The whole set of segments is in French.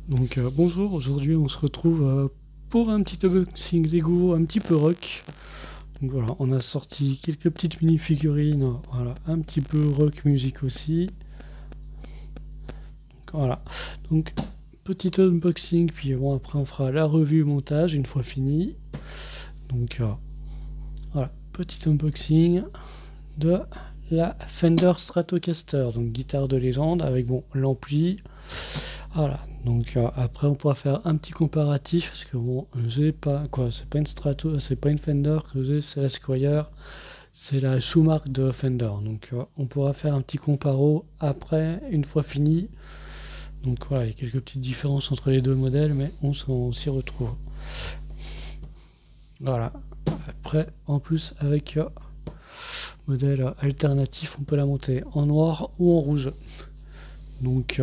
Donc bonjour, aujourd'hui on se retrouve pour un petit unboxing Lego un petit peu rock. Donc voilà, on a sorti quelques petites mini-figurines, voilà, un petit peu rock musique aussi. Donc, voilà, donc petit unboxing, puis bon après on fera la revue montage une fois fini. Donc voilà, petit unboxing de la Fender Stratocaster, donc guitare de légende avec bon l'ampli. Voilà, donc après on pourra faire un petit comparatif parce que bon, j'ai pas quoi, c'est pas une Strato, c'est pas une Fender que j'ai, c'est la Squier, c'est la sous-marque de Fender. Donc on pourra faire un petit comparo après une fois fini. Donc voilà, il y a quelques petites différences entre les deux modèles, mais on s'y retrouve. Voilà. Après, en plus avec modèle alternatif, on peut la monter en noir ou en rouge. Donc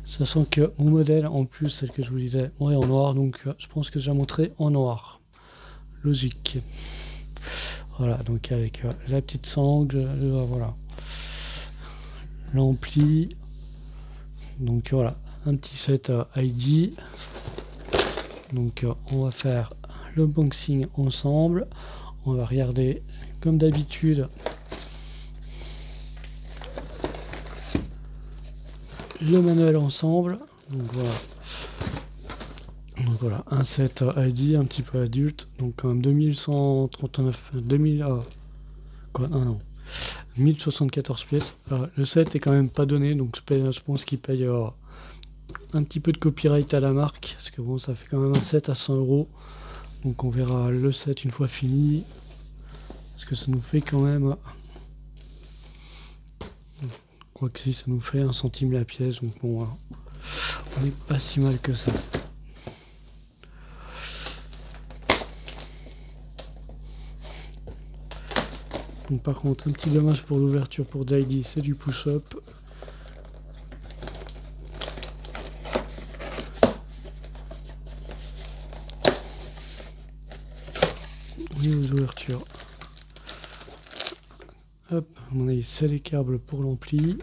sachant que mon modèle, en plus, celle que je vous disais, est en noir, donc je pense que je la montrerai en noir. Logique. Voilà, donc avec la petite sangle, voilà. L'ampli. Donc voilà, un petit set ID. Donc on va faire l'unboxing ensemble. On va regarder, comme d'habitude, le manuel ensemble. Donc voilà, un set ID un petit peu adulte, donc quand même 2139, 2000, quoi, non, 1074 pièces. Le set est quand même pas donné, donc je pense qu'il paye un petit peu de copyright à la marque, parce que bon, ça fait quand même un set à 100 euros. Donc on verra le set une fois fini, parce que ça nous fait quand même, quoi que si, ça nous fait 1 centime la pièce, donc bon, on n'est pas si mal que ça. Donc par contre, un petit dommage pour l'ouverture pour JD, c'est du push-up. Aux ouvertures. Hop, à mon avis, c'est les câbles pour l'ampli.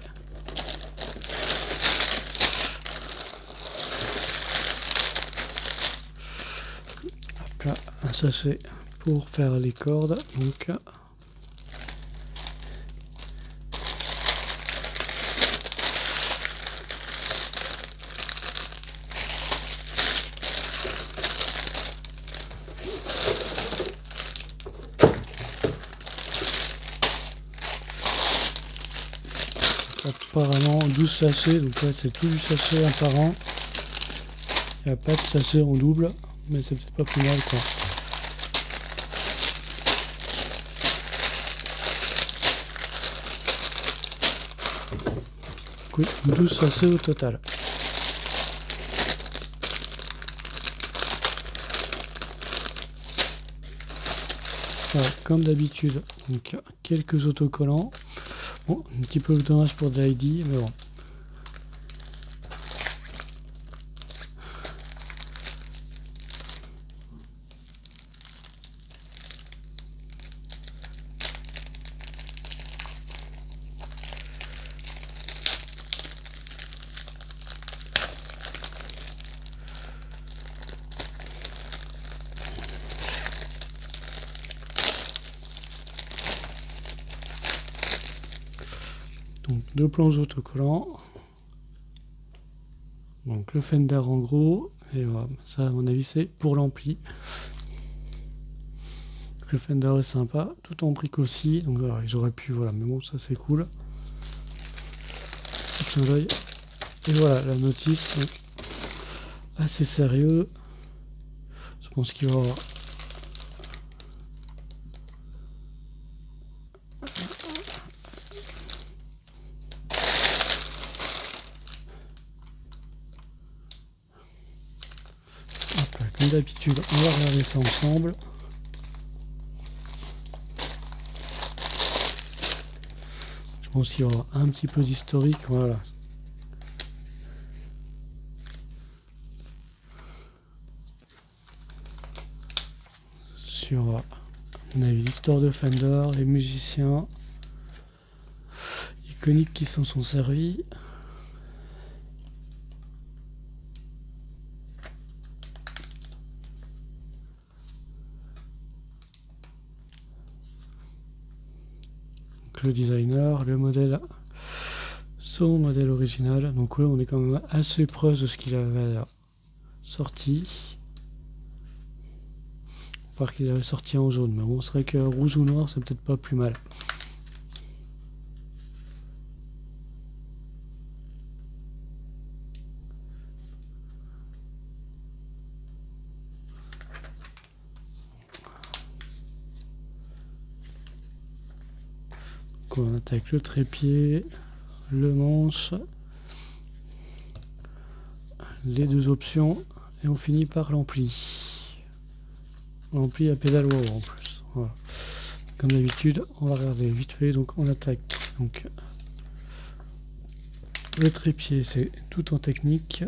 Hop là, un sachet pour faire les cordes. Donc apparemment 12 sachets, donc ouais, c'est tout du sachet apparent. Il n'y a pas de sachet en double, mais c'est peut-être pas plus mal quoi. Oui, 12 sachets au total. Voilà, comme d'habitude, donc quelques autocollants. Bon, un petit peu dommage pour de l'ID, mais bon. Donc deux planches autocollants. Donc le Fender en gros, et voilà, ça à mon avis c'est pour l'ampli. Le Fender est sympa, tout en briques aussi, donc voilà, j'aurais pu, voilà, mais bon ça c'est cool. Et voilà la notice, donc assez sérieux. Je pense qu'il va y avoir comme d'habitude, on va regarder ça ensemble. Je pense qu'il y aura un petit peu d'historique, voilà. Sur, à mon avis, l'histoire de Fender, les musiciens iconiques qui s'en sont servis. le designer, le modèle, son modèle original. Donc ouais, on est quand même assez proche de ce qu'il avait sorti. Par qu'il avait sorti en jaune, mais bon, c'est vrai que rouge ou noir, c'est peut-être pas plus mal. Donc on attaque le trépied, le manche, les deux options, et on finit par l'ampli. L'ampli à pédale wow en plus. Voilà. Comme d'habitude, on va regarder vite fait, donc on attaque. Donc le trépied, c'est tout en technique.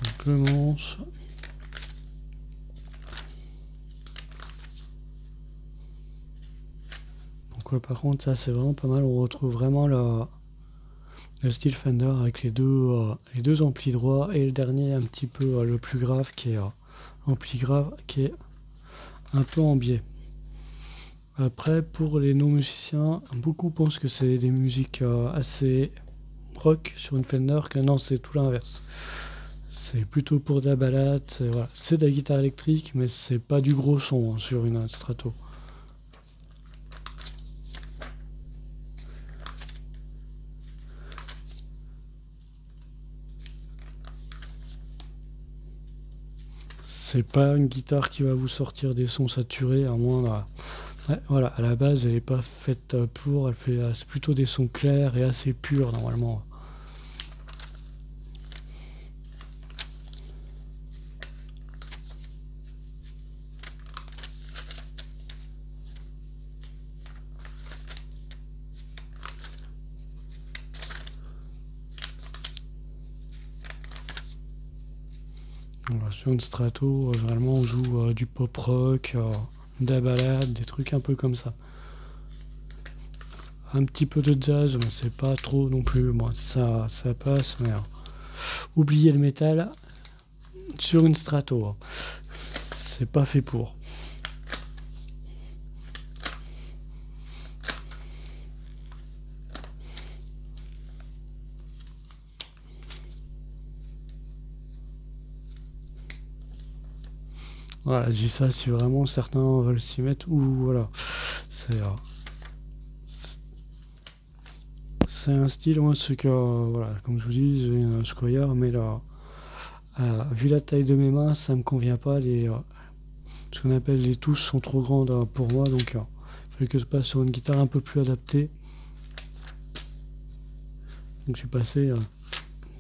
Donc le manche. Donc ouais, par contre, ça c'est vraiment pas mal. On retrouve vraiment le style Fender avec les deux amplis droits et le dernier un petit peu le plus grave qui est ampli grave qui est un peu en biais. Après, pour les non-musiciens, beaucoup pensent que c'est des musiques assez rock sur une Fender, que non, c'est tout l'inverse. C'est plutôt pour de la balade, c'est de la guitare électrique, mais c'est pas du gros son sur une Strato. C'est pas une guitare qui va vous sortir des sons saturés, à moins voilà, à la base elle est pas faite pour, elle fait c'est plutôt des sons clairs et assez purs normalement. Voilà, sur une Strato, généralement on joue du pop rock, de la balade, des trucs un peu comme ça. Un petit peu de jazz, mais c'est pas trop non plus. Bon, ça passe, mais oubliez le métal sur une Strato. C'est pas fait pour. Voilà, je dis ça si vraiment certains veulent s'y mettre, ou voilà. C'est un style, moi, ce que, voilà, comme je vous dis, j'ai une Squire, mais là, vu la taille de mes mains, ça me convient pas. Ce qu'on appelle les touches sont trop grandes pour moi, donc il fallait que je passe sur une guitare un peu plus adaptée. Donc je suis passé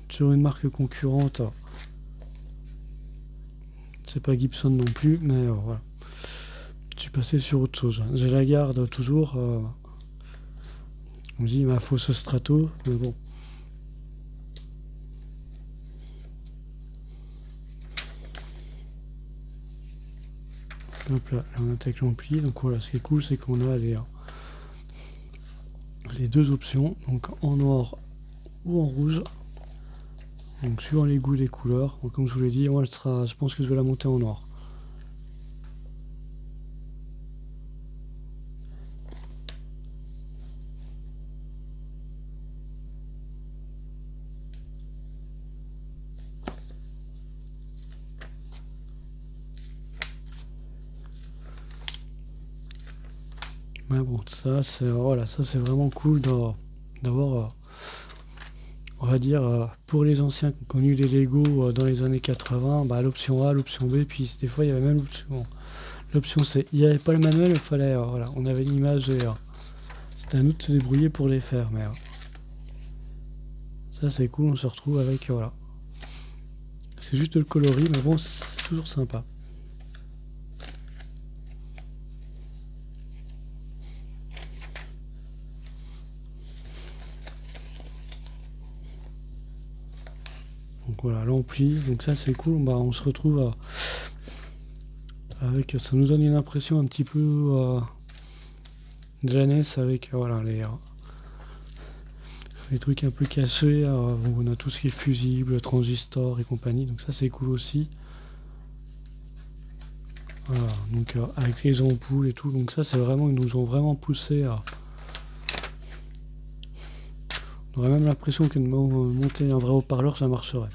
sur une marque concurrente. C'est pas Gibson non plus, mais voilà. Je suis passé sur autre chose. J'ai la garde toujours. On me dit ma fausse Strato, mais bon. Hop là, on attaque l'ampli. Donc voilà, ce qui est cool, c'est qu'on a les deux options, donc en noir ou en rouge. Donc suivant les goûts et les couleurs. Donc, comme je vous l'ai dit, moi je pense que je vais la monter en noir. Mais bon, ça c'est voilà, ça c'est vraiment cool d'avoir, on va dire, pour les anciens qui ont connu les Lego dans les années 80, bah, l'option A, l'option B, puis des fois il y avait même l'option C. Il n'y avait pas le manuel, il fallait, voilà, on avait l'image et c'était à nous de se débrouiller pour les faire, mais ça c'est cool, on se retrouve avec, voilà. C'est juste le coloris, mais bon, c'est toujours sympa. Donc voilà, l'ampli, donc ça c'est cool, bah, on se retrouve avec, ça nous donne une impression un petit peu de la NES avec voilà, les trucs un peu cachés, on a tout ce qui est fusible, transistor et compagnie, donc ça c'est cool aussi. Voilà, donc avec les ampoules et tout, donc ça c'est vraiment, ils nous ont vraiment poussé à... On aurait même l'impression que de monter un vrai haut-parleur ça marcherait.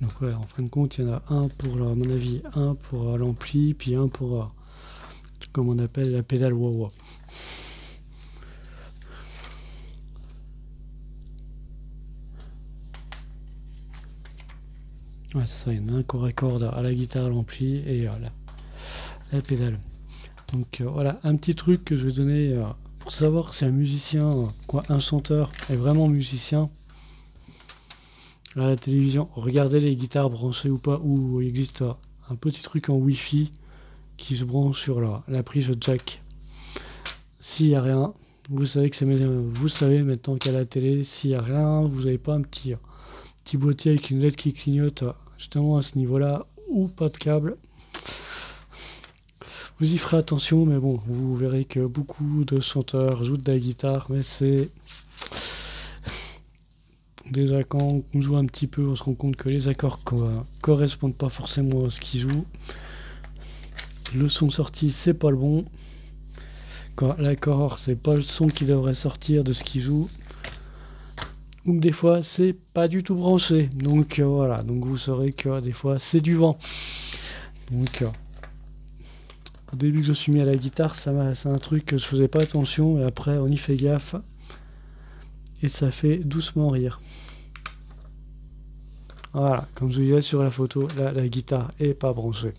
Donc ouais, en fin de compte, il y en a un pour, à mon avis, un pour l'ampli, puis un pour, comme on appelle, la pédale wah-wah. Ouais, c'est ça, il y en a un qu'on raccorde à la guitare, à l'ampli, et la pédale. Donc voilà, un petit truc que je vais donner pour savoir si un musicien, un chanteur est vraiment musicien. À la télévision, regardez les guitares branchées ou pas, où il existe un petit truc en Wi-Fi qui se branche sur la prise jack. S'il n'y a rien, vous savez que vous savez maintenant qu'à la télé, s'il n'y a rien, vous n'avez pas un petit boîtier avec une LED qui clignote justement à ce niveau-là, ou pas de câble. Vous y ferez attention, mais bon, vous verrez que beaucoup de chanteurs jouent de la guitare, mais c'est... Déjà quand on joue un petit peu, on se rend compte que les accords correspondent pas forcément à ce qu'ils jouent. Le son sorti, c'est pas le bon. Quand l'accord, c'est pas le son qui devrait sortir de ce qu'ils jouent. Ou que des fois, c'est pas du tout branché. Donc voilà, donc vous saurez que des fois, c'est du vent. Donc au début que je suis mis à la guitare, c'est un truc que je faisais pas attention, et après on y fait gaffe. Et ça fait doucement rire. Voilà, comme je vous disais sur la photo, la guitare est pas branchée.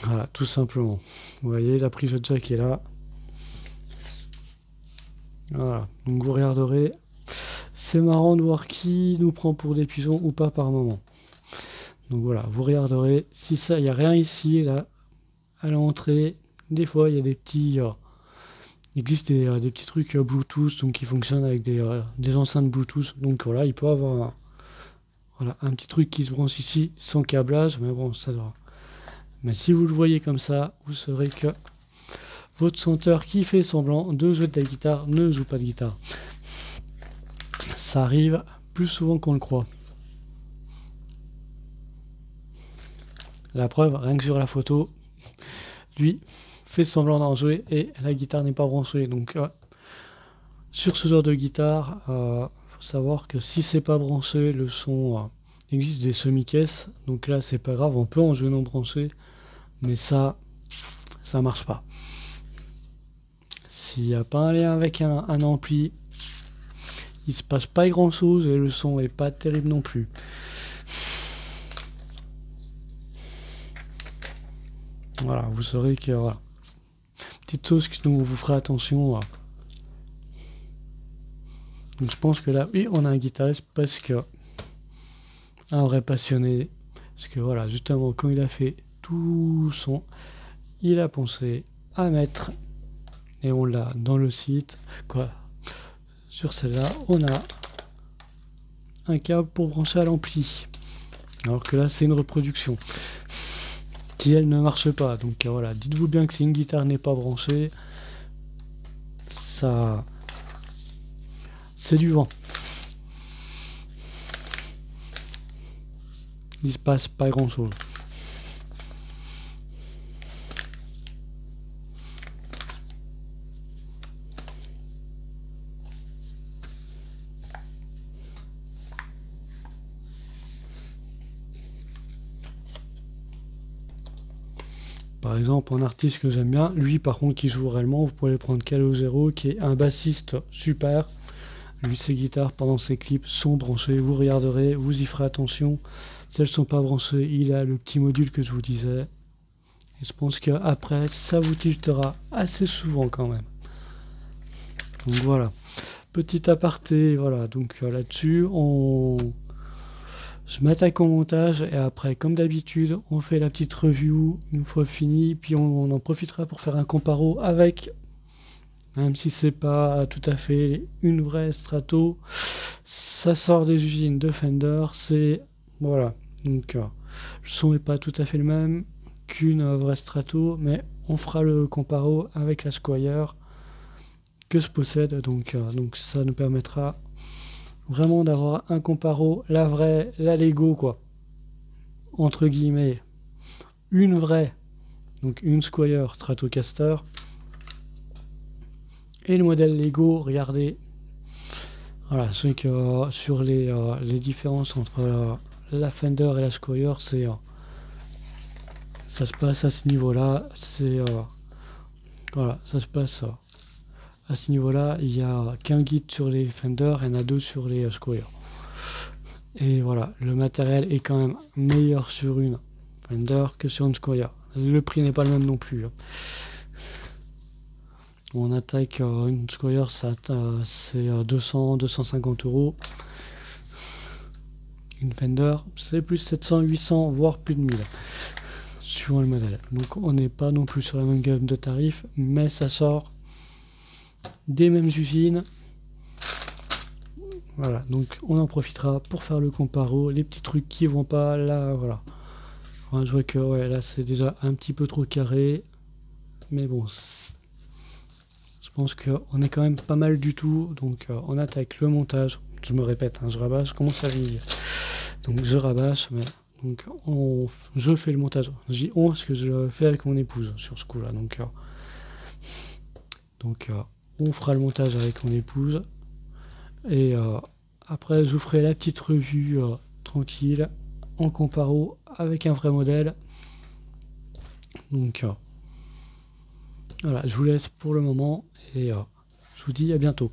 Voilà, tout simplement. Vous voyez, la prise jack est là. Voilà, donc vous regarderez. C'est marrant de voir qui nous prend pour des pigeons ou pas par moment. Donc voilà, vous regarderez. Si ça, il n'y a rien ici, là, à l'entrée. Des fois, il y a des petits... il existe des petits trucs Bluetooth donc qui fonctionnent avec des enceintes Bluetooth. Donc voilà, il peut avoir un petit truc qui se branche ici sans câblage, mais bon, ça doit. Mais si vous le voyez comme ça, vous saurez que votre chanteur qui fait semblant de jouer de la guitare ne joue pas de guitare. Ça arrive plus souvent qu'on le croit. La preuve, rien que sur la photo, lui fait semblant d'en jouer et la guitare n'est pas branchée. Donc sur ce genre de guitare, faut savoir que si c'est pas branché, le son existe des semi-caisses. Donc là, c'est pas grave, on peut en jouer non branché, mais ça marche pas. S'il n'y a pas un lien avec un ampli, il se passe pas grand chose et le son est pas terrible non plus. Voilà, vous saurez que voilà. Petite chose que vous ferez attention. Donc je pense que là, oui, on a un guitariste parce que un vrai passionné. Parce que voilà, justement, quand il a fait tout son, il a pensé à mettre, et on l'a dans le site, sur celle-là, on a un câble pour brancher à l'ampli. Alors que là, c'est une reproduction qui, elle, ne marche pas. Donc voilà, dites-vous bien que si une guitare n'est pas branchée, ça... c'est du vent. Il se passe pas grand-chose. Par exemple, un artiste que j'aime bien, lui par contre qui joue réellement, vous pouvez prendre Calogero, qui est un bassiste super. Lui, ses guitares pendant ses clips sont branchées, vous regarderez, vous y ferez attention. Si elles ne sont pas branchées, il a le petit module que je vous disais. Et je pense qu'après, ça vous tiltera assez souvent quand même. Donc voilà, petit aparté, voilà, donc là-dessus, je m'attaque au montage et après, comme d'habitude, on fait la petite review une fois fini, puis on en profitera pour faire un comparo avec même si c'est pas tout à fait une vraie Strato, ça sort des usines de Fender, c'est voilà. Donc le son est pas tout à fait le même qu'une vraie Strato, mais on fera le comparo avec la Squier que je possède, donc ça nous permettra vraiment d'avoir un comparo, la vraie, la Lego quoi, entre guillemets, une vraie, donc une Squier Stratocaster, et le modèle Lego, regardez, voilà, c'est que sur les différences entre la Fender et la Squier, c'est ça se passe à ce niveau-là, c'est voilà, ça se passe à ce niveau-là, il n'y a qu'un guide sur les Fender, il y en a deux sur les Squier. Et voilà, le matériel est quand même meilleur sur une Fender que sur une Squier. Le prix n'est pas le même non plus. On attaque une Squier, c'est 200-250 euros. Une Fender, c'est plus 700-800, voire plus de 1000, suivant le modèle. Donc on n'est pas non plus sur la même gamme de tarifs, mais ça sort des mêmes usines. Voilà, donc on en profitera pour faire le comparo, les petits trucs qui vont pas, là, voilà. Je vois que ouais, là c'est déjà un petit peu trop carré, mais bon, je pense qu'on est quand même pas mal du tout, donc on attaque le montage. Je me répète, je rabâche, je commence à vieillir. Donc je rabâche, mais donc je fais le montage. Je dis on parce que je le fais avec mon épouse sur ce coup-là, donc on fera le montage avec mon épouse. Et après, je vous ferai la petite revue tranquille, en comparo avec un vrai modèle. Donc voilà, je vous laisse pour le moment et je vous dis à bientôt.